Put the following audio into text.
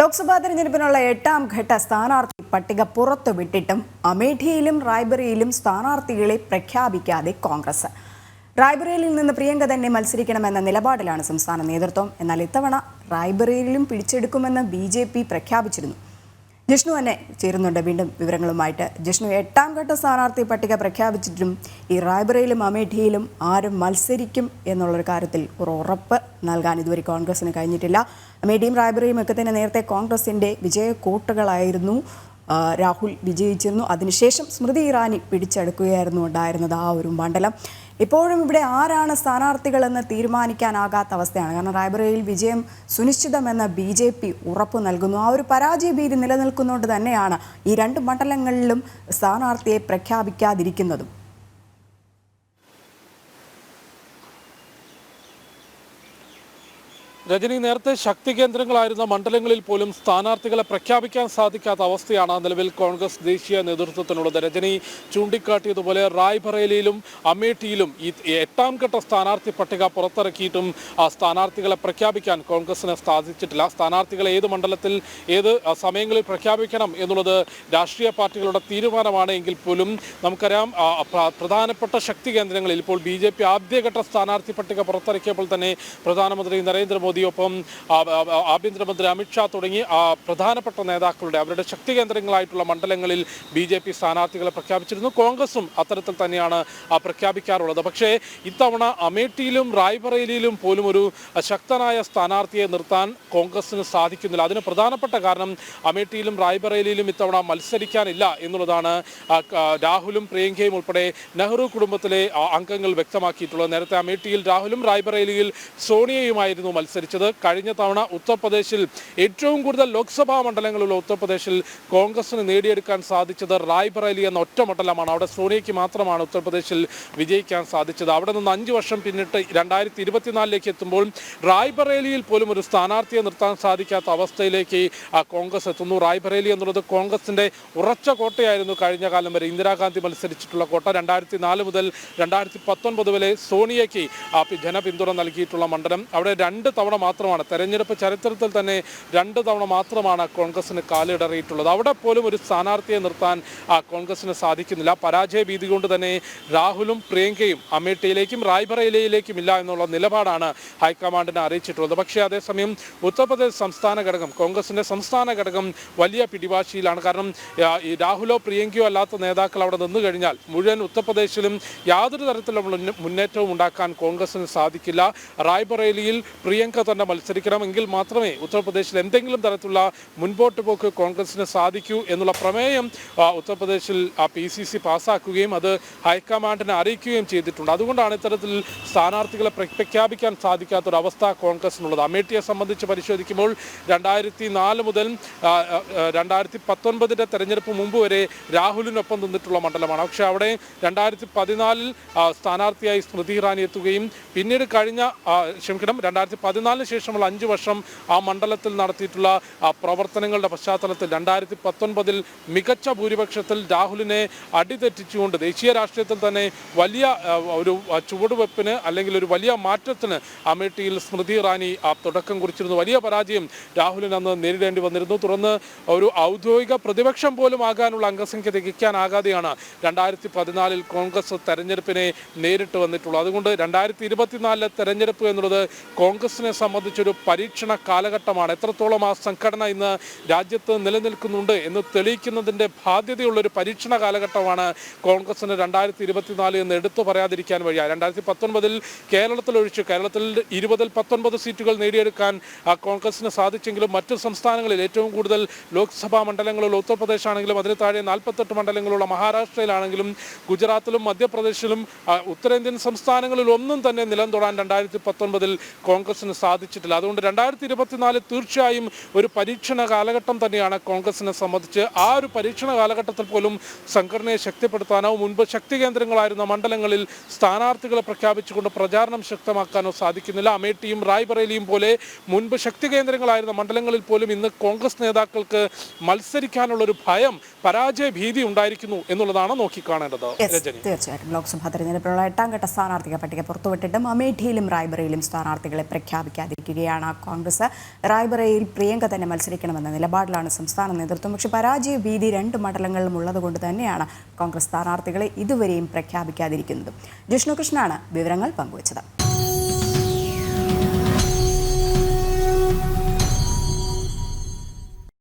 ലോക്സഭാ തെരഞ്ഞെടുപ്പിനുള്ള 8ാം ഘട്ട സ്ഥാനാർത്ഥി പട്ടിക പുറത്തുവിട്ടിട്ടും അമേഠിയിലും റായ്ബറേലിയിലും സ്ഥാനാർത്ഥികളെ പ്രഖ്യാപിക്കാതെ കോൺഗ്രസ്. റായ്ബറേലിയിൽ നിന്ന് പ്രിയങ്ക തന്നെ മത്സരിക്കണമെന്ന നിലപാടിലാണ് സംസ്ഥാന നേതൃത്വം. എന്നാൽ ഇത്തവണ റായ്ബറേലിയിലും പിടിച്ചെടുക്കുമെന്ന് BJP പ്രഖ്യാപിച്ചിരുന്നു. ജിഷ്ണു തന്നെ ചേരുന്നുണ്ട് വീണ്ടും വിവരങ്ങളുമായിട്ട്. ജിഷ്ണു, 8ാം ഘട്ട സ്ഥാനാർത്ഥി പട്ടിക പ്രഖ്യാപിച്ചിട്ടും ഈ റായ്ബറേലിയിലും അമേഠിയിലും ആരും മത്സരിക്കും എന്നുള്ളൊരു കാര്യത്തിൽ ഒരു ഉറപ്പ് നൽകാൻ ഇതുവരെ കോൺഗ്രസിന് കഴിഞ്ഞിട്ടില്ല. അമേഠിയും റായ്ബറേലിയും ഒക്കെ തന്നെ നേരത്തെ കോൺഗ്രസിൻ്റെ വിജയക്കോട്ടകളായിരുന്നു. രാഹുൽ വിജയിച്ചിരുന്നു. അതിനുശേഷം സ്മൃതി ഇറാനി പിടിച്ചെടുക്കുകയായിരുന്നു ഉണ്ടായിരുന്നത് ആ ഒരു മണ്ഡലം. ഇപ്പോഴും ഇവിടെ ആരാണ് സ്ഥാനാർത്ഥികളെന്ന് തീരുമാനിക്കാനാകാത്ത അവസ്ഥയാണ്. കാരണം റായ്ബറേലിയിൽ വിജയം സുനിശ്ചിതമെന്ന് BJP ഉറപ്പു നൽകുന്നു. ആ ഒരു പരാജയ ഭീതി നിലനിൽക്കുന്നതുകൊണ്ട് തന്നെയാണ് ഈ രണ്ട് മണ്ഡലങ്ങളിലും സ്ഥാനാർത്ഥിയെ പ്രഖ്യാപിക്കാതിരിക്കുന്നതും. രജനി, നേരത്തെ ശക്തി കേന്ദ്രങ്ങളായിരുന്ന മണ്ഡലങ്ങളിൽ പോലും സ്ഥാനാർത്ഥികളെ പ്രഖ്യാപിക്കാൻ സാധിക്കാത്ത അവസ്ഥയാണ് നിലവിൽ കോൺഗ്രസ് ദേശീയ നേതൃത്വത്തിനുള്ളത്. രജനി ചൂണ്ടിക്കാട്ടിയതുപോലെ റായ്ബറേലിയിലും അമേഠിയിലും ഈ 8ാം ഘട്ട സ്ഥാനാർത്ഥി പട്ടിക പുറത്തിറക്കിയിട്ടും സ്ഥാനാർത്ഥികളെ പ്രഖ്യാപിക്കാൻ കോൺഗ്രസിന് സാധിച്ചിട്ടില്ല. സ്ഥാനാർത്ഥികളെ ഏത് മണ്ഡലത്തിൽ ഏത് സമയങ്ങളിൽ പ്രഖ്യാപിക്കണം എന്നുള്ളത് രാഷ്ട്രീയ പാർട്ടികളുടെ തീരുമാനമാണ് എങ്കിൽ പോലും നമുക്കറിയാം പ്രധാനപ്പെട്ട ശക്തി കേന്ദ്രങ്ങളിൽ ഇപ്പോൾ BJP ആദ്യഘട്ട സ്ഥാനാർത്ഥി പട്ടിക പുറത്തിറക്കിയപ്പോൾ തന്നെ പ്രധാനമന്ത്രി നരേന്ദ്രമോദി ഒപ്പം ആഭ്യന്തരമന്ത്രി അമിത്ഷാ തുടങ്ങി പ്രധാനപ്പെട്ട നേതാക്കളുടെ അവരുടെ ശക്തി കേന്ദ്രങ്ങളായിട്ടുള്ള മണ്ഡലങ്ങളിൽ BJP സ്ഥാനാർത്ഥികളെ പ്രഖ്യാപിച്ചിരുന്നു. കോൺഗ്രസും അത്തരത്തിൽ തന്നെയാണ് പ്രഖ്യാപിക്കാറുള്ളത്. പക്ഷേ ഇത്തവണ അമേഠിയിലും റായ്ബറേലിയിലും പോലും ഒരു ശക്തനായ സ്ഥാനാർത്ഥിയെ നിർത്താൻ കോൺഗ്രസിന് സാധിക്കുന്നില്ല. അതിന് പ്രധാനപ്പെട്ട കാരണം അമേഠിയിലും റായ്ബറേലിയിലും ഇത്തവണ മത്സരിക്കാനില്ല എന്നുള്ളതാണ് രാഹുലും പ്രിയങ്കയും ഉൾപ്പെടെ നെഹ്റു കുടുംബത്തിലെ അംഗങ്ങൾ വ്യക്തമാക്കിയിട്ടുള്ളത്. നേരത്തെ അമേഠിയിൽ രാഹുലും റായ്ബറേലിയിൽ സോണിയയുമായിരുന്നു മത്സരിച്ചത്. കഴിഞ്ഞ തവണ ഉത്തർപ്രദേശിൽ ഏറ്റവും കൂടുതൽ ലോക്സഭാ മണ്ഡലങ്ങളുള്ള ഉത്തർപ്രദേശിൽ കോൺഗ്രസിന് നേടിയെടുക്കാൻ സാധിച്ചത് റായ്ബറേലി എന്ന ഒറ്റ മണ്ഡലമാണ്. അവിടെ സോണിയയ്ക്ക് മാത്രമാണ് ഉത്തർപ്രദേശിൽ വിജയിക്കാൻ സാധിച്ചത്. അവിടെ നിന്ന് 5 വർഷം പിന്നിട്ട് 2024 എത്തുമ്പോൾ റായ്ബറേലിയിൽ പോലും ഒരു സ്ഥാനാർത്ഥിയെ നിർത്താൻ സാധിക്കാത്ത അവസ്ഥയിലേക്ക് കോൺഗ്രസ് എത്തുന്നു. റായ്ബറേലി എന്നുള്ളത് കോൺഗ്രസിന്റെ ഉറച്ച കോട്ടയായിരുന്നു കഴിഞ്ഞ കാലം വരെ. ഇന്ദിരാഗാന്ധി മത്സരിച്ചിട്ടുള്ള കോട്ട. 2004 മുതൽ 2019 വരെ സോണിയയ്ക്ക് ജനപിന്തുണ നൽകിയിട്ടുള്ള മണ്ഡലം. അവിടെ 2 തവണ മാത്രമാണ് തെരഞ്ഞെടുപ്പ് ചരിത്രത്തിൽ തന്നെ 2 തവണ മാത്രമാണ് കോൺഗ്രസിന് കാലിടറിയിട്ടുള്ളത്. അവിടെ പോലും ഒരു സ്ഥാനാർത്ഥിയെ നിർത്താൻ കോൺഗ്രസിന് സാധിക്കുന്നില്ല. പരാജയ ഭീതി കൊണ്ട് തന്നെ രാഹുലും പ്രിയങ്കയും അമേഠിയിലേക്കും റായ്ബറേലിയിലേക്കും ഇല്ല എന്നുള്ള നിലപാടാണ് ഹൈക്കമാൻഡിനെ അറിയിച്ചിട്ടുള്ളത്. പക്ഷേ അതേസമയം ഉത്തർപ്രദേശ് സംസ്ഥാന ഘടകം, കോൺഗ്രസിന്റെ സംസ്ഥാന ഘടകം വലിയ പിടിവാശിയിലാണ്. കാരണം ഈ രാഹുലോ പ്രിയങ്കയോ അല്ലാത്ത നേതാക്കൾ അവിടെ നിന്നു കഴിഞ്ഞാൽ മുഴുവൻ ഉത്തർപ്രദേശിലും യാതൊരു തരത്തിലുള്ള മുന്നേറ്റവും ഉണ്ടാക്കാൻ കോൺഗ്രസിന് സാധിക്കില്ല. റായ്ബറേലിയിൽ പ്രിയങ്ക തന്നെ മത്സരിക്കണമെങ്കിൽ മാത്രമേ ഉത്തർപ്രദേശിൽ എന്തെങ്കിലും തരത്തിലുള്ള മുൻപോട്ട് പോക്ക് കോൺഗ്രസിന് സാധിക്കൂ എന്നുള്ള പ്രമേയം ഉത്തർപ്രദേശിൽ PCC പാസ്സാക്കുകയും അത് ഹൈക്കമാൻഡിനെ അറിയിക്കുകയും ചെയ്തിട്ടുണ്ട്. അതുകൊണ്ടാണ് ഇത്തരത്തിൽ സ്ഥാനാർത്ഥികളെ പ്രഖ്യാപിക്കാൻ സാധിക്കാത്തൊരവസ്ഥ കോൺഗ്രസിനുള്ളത്. അമേഠിയെ സംബന്ധിച്ച് പരിശോധിക്കുമ്പോൾ 2004 മുതൽ 2019 തെരഞ്ഞെടുപ്പ് മുമ്പ് വരെ രാഹുലിനൊപ്പം നിന്നിട്ടുള്ള മണ്ഡലമാണ്. പക്ഷേ അവിടെ 2014 സ്ഥാനാർത്ഥിയായി സ്മൃതി ഇറാനി എത്തുകയും പിന്നീട് 2014 ശേഷമുള്ള 5 വർഷം ആ മണ്ഡലത്തിൽ നടത്തിയിട്ടുള്ള പ്രവർത്തനങ്ങളുടെ പശ്ചാത്തലത്തിൽ 2019 മികച്ച ഭൂരിപക്ഷത്തിൽ രാഹുലിനെ അടിതെറ്റിച്ചുകൊണ്ട് ദേശീയ രാഷ്ട്രീയത്തിൽ തന്നെ വലിയ ഒരു ചുവടുവെപ്പിന് അല്ലെങ്കിൽ ഒരു വലിയ മാറ്റത്തിന് അമേഠിയിൽ സ്മൃതി ഇറാനി തുടക്കം കുറിച്ചിരുന്നു. വലിയ പരാജയം രാഹുലിന് അന്ന് നേരിടേണ്ടി വന്നിരുന്നു. തുടർന്ന് ഒരു ഔദ്യോഗിക പ്രതിപക്ഷം പോലും ആകാനുള്ള അംഗസംഖ്യ തികയ്ക്കാനാകാതെയാണ് 2014 കോൺഗ്രസ് തെരഞ്ഞെടുപ്പിനെ നേരിട്ട് വന്നിട്ടുള്ളത്. അതുകൊണ്ട് 2024 തെരഞ്ഞെടുപ്പ് എന്നുള്ളത് കോൺഗ്രസിനെ സംബന്ധിച്ചൊരു പരീക്ഷണ കാലഘട്ടമാണ്. എത്രത്തോളം ആ സംഘടന ഇന്ന് രാജ്യത്ത് നിലനിൽക്കുന്നുണ്ട് എന്ന് തെളിയിക്കുന്നതിൻ്റെ ബാധ്യതയുള്ളൊരു പരീക്ഷണ കാലഘട്ടമാണ് കോൺഗ്രസിന് 2024 എന്ന് എടുത്തു പറയാതിരിക്കാൻ വഴിയ. 2019 കേരളത്തിൽ 20-19 സീറ്റുകൾ നേടിയെടുക്കാൻ കോൺഗ്രസിന് സാധിച്ചെങ്കിലും മറ്റു സംസ്ഥാനങ്ങളിൽ ഏറ്റവും കൂടുതൽ ലോക്സഭാ മണ്ഡലങ്ങളുള്ള ഉത്തർപ്രദേശ് ആണെങ്കിലും അതിന് താഴെ 48 മണ്ഡലങ്ങളുള്ള മഹാരാഷ്ട്രയിലാണെങ്കിലും ഗുജറാത്തിലും മധ്യപ്രദേശിലും ഉത്തരേന്ത്യൻ സംസ്ഥാനങ്ങളിൽ ഒന്നും തന്നെ നിലം തൊടാൻ 2019 കോൺഗ്രസിന് സാധിച്ചിട്ടില്ല. അതുകൊണ്ട് 2024 തീർച്ചയായും ഒരു പരീക്ഷണ കാലഘട്ടം തന്നെയാണ് കോൺഗ്രസിനെ സംബന്ധിച്ച്. ആ ഒരു പരീക്ഷണ കാലഘട്ടത്തിൽ പോലും സംഘടനയെ ശക്തിപ്പെടുത്താനോ മുൻപ് ശക്തി കേന്ദ്രങ്ങളായിരുന്ന മണ്ഡലങ്ങളിൽ സ്ഥാനാർത്ഥികളെ പ്രഖ്യാപിച്ചുകൊണ്ട് പ്രചാരണം ശക്തമാക്കാനോ സാധിക്കുന്നില്ല. അമേഠിയും റായ്ബറേലിയും പോലെ മുൻപ് ശക്തി കേന്ദ്രങ്ങളായിരുന്ന മണ്ഡലങ്ങളിൽ പോലും ഇന്ന് കോൺഗ്രസ് നേതാക്കൾക്ക് മത്സരിക്കാനുള്ളൊരു ഭയം, പരാജയ ഭീതി ഉണ്ടായിരിക്കുന്നു എന്നുള്ളതാണ് നോക്കിക്കാണേണ്ടത്. തീർച്ചയായിട്ടും ലോക്സഭാ തെരഞ്ഞെടുപ്പിനുള്ള 8ാം ഘട്ട സ്ഥാനാർത്ഥിക പട്ടിക പുറത്തുവിട്ടിട്ടും അമേഠിയിലും റായ്ബറേലിയിലും സ്ഥാനാർത്ഥികളെ പ്രഖ്യാപിക്കും. പ്രഖ്യാപിക്കാതിരിക്കുകയാണ് കോൺഗ്രസ്. റായ്ബറേലിയിൽ പ്രിയങ്ക തന്നെ മത്സരിക്കണമെന്ന നിലപാടിലാണ് സംസ്ഥാന നേതൃത്വം. പക്ഷേ പരാജയ ഭീതി 2 മണ്ഡലങ്ങളിലും ഉള്ളതുകൊണ്ട് തന്നെയാണ് കോൺഗ്രസ് സ്ഥാനാർത്ഥികളെ ഇതുവരെയും പ്രഖ്യാപിക്കാതിരിക്കുന്നത്. ജിഷ്ണു കൃഷ്ണനാണ് വിവരങ്ങൾ പങ്കുവച്ചത്.